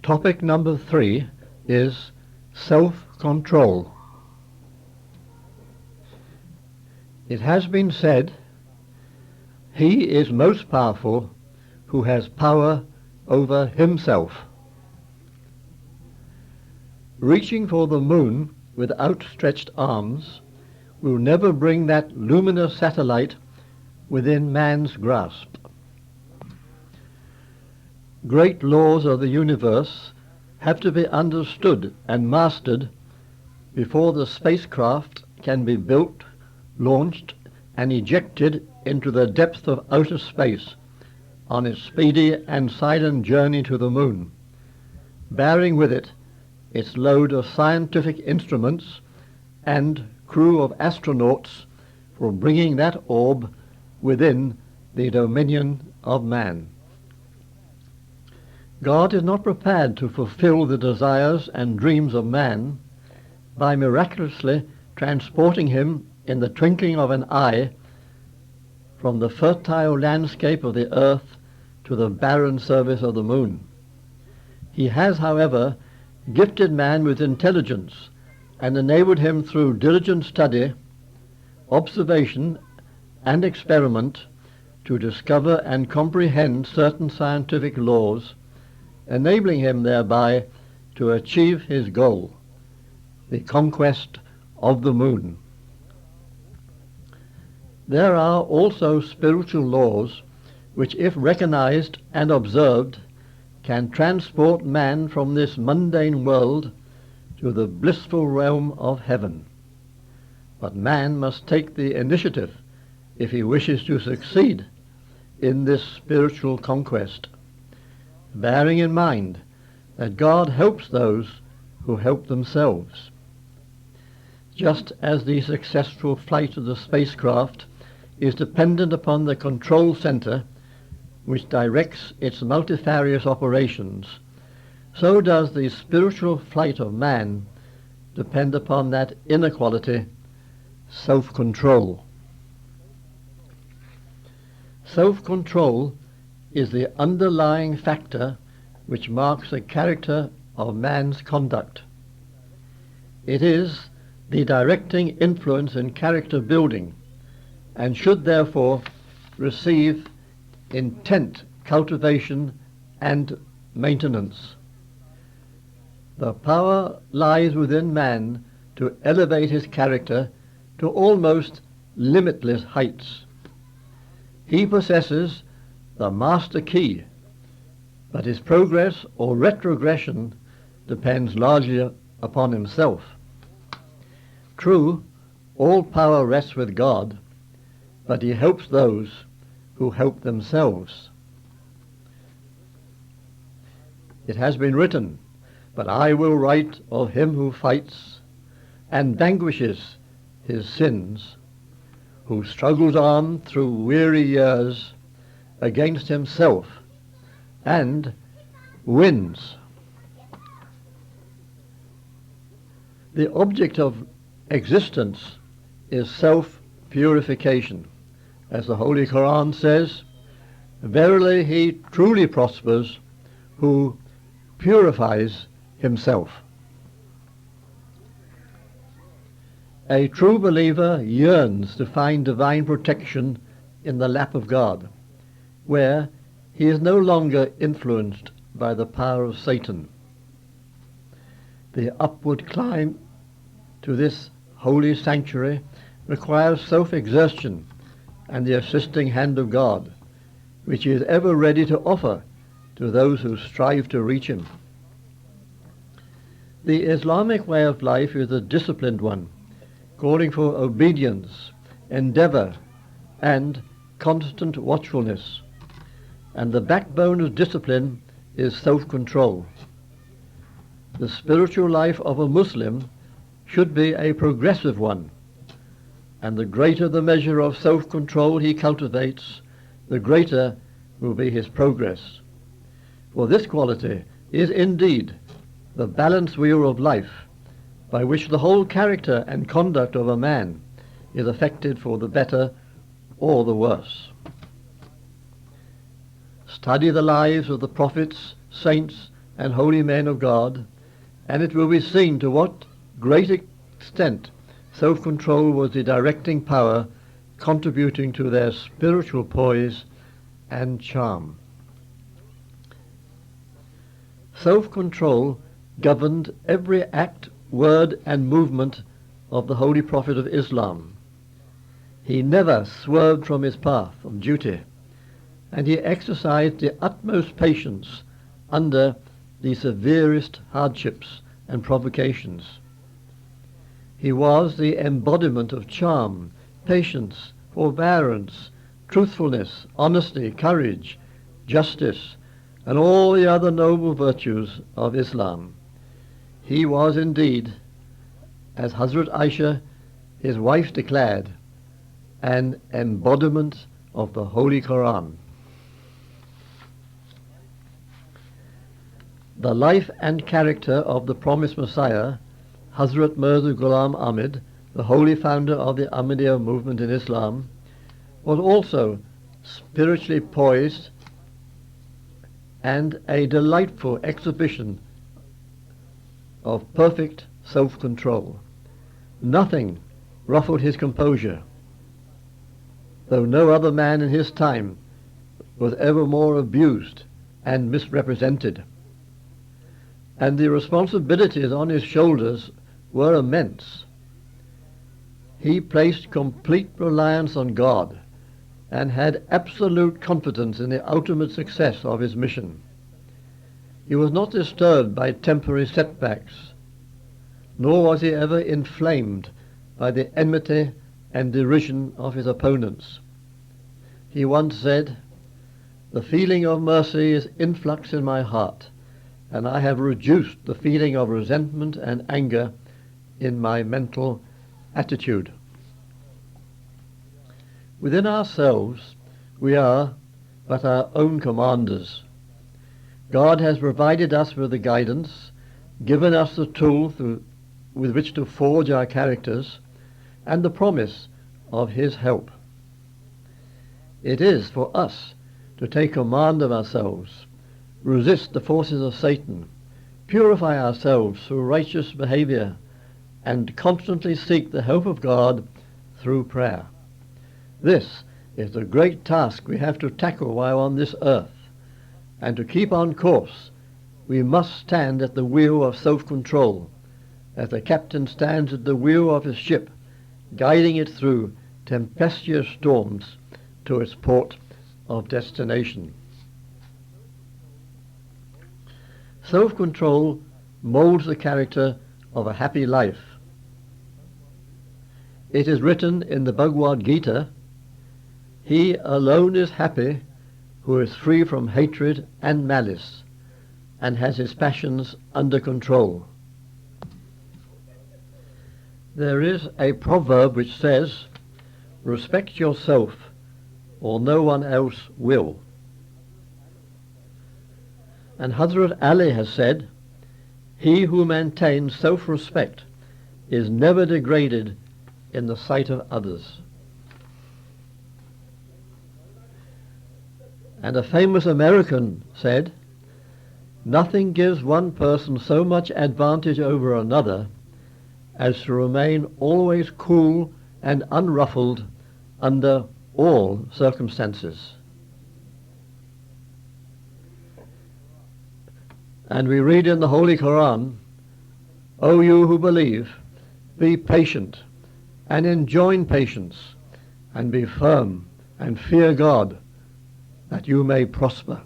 Topic number 3 is self-control. It has been said, "He is most powerful who has power over himself." Reaching for the moon with outstretched arms will never bring that luminous satellite within man's grasp. Great laws of the universe have to be understood and mastered before the spacecraft can be built, launched, and ejected into the depth of outer space on its speedy and silent journey to the moon, bearing with it its load of scientific instruments and crew of astronauts for bringing that orb within the dominion of man. God is not prepared to fulfill the desires and dreams of man by miraculously transporting him in the twinkling of an eye from the fertile landscape of the earth to the barren surface of the moon. He has, however, gifted man with intelligence and enabled him through diligent study, observation, and experiment to discover and comprehend certain scientific laws, enabling him thereby to achieve his goal, the conquest of the moon. There are also spiritual laws which, if recognized and observed, can transport man from this mundane world to the blissful realm of heaven. But man must take the initiative if he wishes to succeed in this spiritual conquest, bearing in mind that God helps those who help themselves. Just as the successful flight of the spacecraft is dependent upon the control center which directs its multifarious operations, so does the spiritual flight of man depend upon that inner quality, self-control. Self-control is the underlying factor which marks the character of man's conduct. It is the directing influence in character building, and should therefore receive intent, cultivation, and maintenance. The power lies within man to elevate his character to almost limitless heights. He possesses the master key, but his progress or retrogression depends largely upon himself. True, all power rests with God, but he helps those who help themselves. It has been written, "But I will write of him who fights and vanquishes his sins, who struggles on through weary years against himself and wins." The object of existence is self-purification. As the Holy Quran says, "Verily he truly prospers who purifies himself." A true believer yearns to find divine protection in the lap of God, where he is no longer influenced by the power of Satan. The upward climb to this holy sanctuary requires self-exertion and the assisting hand of God, which he is ever ready to offer to those who strive to reach him. The Islamic way of life is a disciplined one, calling for obedience, endeavor, and constant watchfulness. And the backbone of discipline is self-control. The spiritual life of a Muslim should be a progressive one, and the greater the measure of self-control he cultivates, the greater will be his progress. For this quality is indeed the balance wheel of life, by which the whole character and conduct of a man is affected for the better or the worse. Study the lives of the prophets, saints, and holy men of God, and it will be seen to what great extent self-control was the directing power contributing to their spiritual poise and charm. Self-control governed every act, word, and movement of the Holy Prophet of Islam. He never swerved from his path of duty, and he exercised the utmost patience under the severest hardships and provocations. He was the embodiment of charm, patience, forbearance, truthfulness, honesty, courage, justice, and all the other noble virtues of Islam. He was indeed, as Hazrat Aisha, his wife, declared, an embodiment of the Holy Quran. The life and character of the promised Messiah, Hazrat Mirza Ghulam Ahmad, the holy founder of the Ahmadiyya movement in Islam, was also spiritually poised and a delightful exhibition of perfect self-control. Nothing ruffled his composure, though no other man in his time was ever more abused and misrepresented. And the responsibilities on his shoulders were immense. He placed complete reliance on God and had absolute confidence in the ultimate success of his mission. He was not disturbed by temporary setbacks, nor was he ever inflamed by the enmity and derision of his opponents. He once said, "The feeling of mercy is influx in my heart, and I have reduced the feeling of resentment and anger in my mental attitude." Within ourselves, we are but our own commanders. God has provided us with the guidance, given us the tool with which to forge our characters, and the promise of his help. It is for us to take command of ourselves, resist the forces of Satan, purify ourselves through righteous behavior, and constantly seek the help of God through prayer. This is the great task we have to tackle while on this earth, and to keep on course we must stand at the wheel of self-control, as the captain stands at the wheel of his ship, guiding it through tempestuous storms to its port of destination. Self-control molds the character of a happy life. It is written in the Bhagavad Gita, "He alone is happy who is free from hatred and malice and has his passions under control." There is a proverb which says, "Respect yourself or no one else will." And Hazrat Ali has said, "He who maintains self-respect is never degraded in the sight of others." And a famous American said, "Nothing gives one person so much advantage over another as to remain always cool and unruffled under all circumstances." And we read in the Holy Quran, "O you who believe, be patient and enjoin patience, and be firm and fear God, that you may prosper."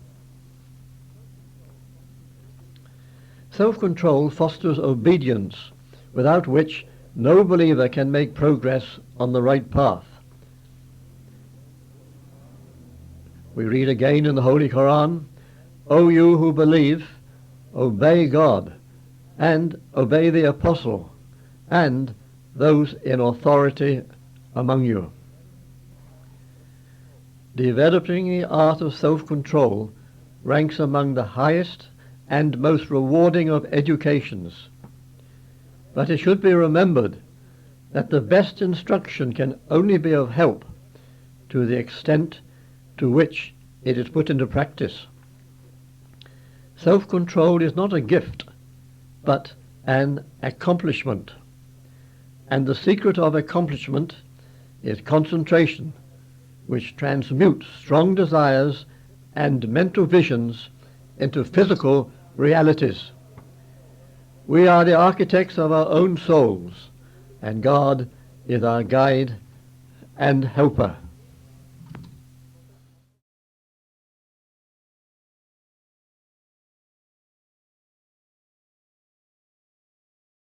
Self-control fosters obedience, without which no believer can make progress on the right path. We read again in the Holy Quran, "O you who believe, obey God, and obey the apostle, and those in authority among you." Developing the art of self-control ranks among the highest and most rewarding of educations. But it should be remembered that the best instruction can only be of help to the extent to which it is put into practice. Self-control is not a gift, but an accomplishment. And the secret of accomplishment is concentration, which transmutes strong desires and mental visions into physical realities. We are the architects of our own souls, and God is our guide and helper.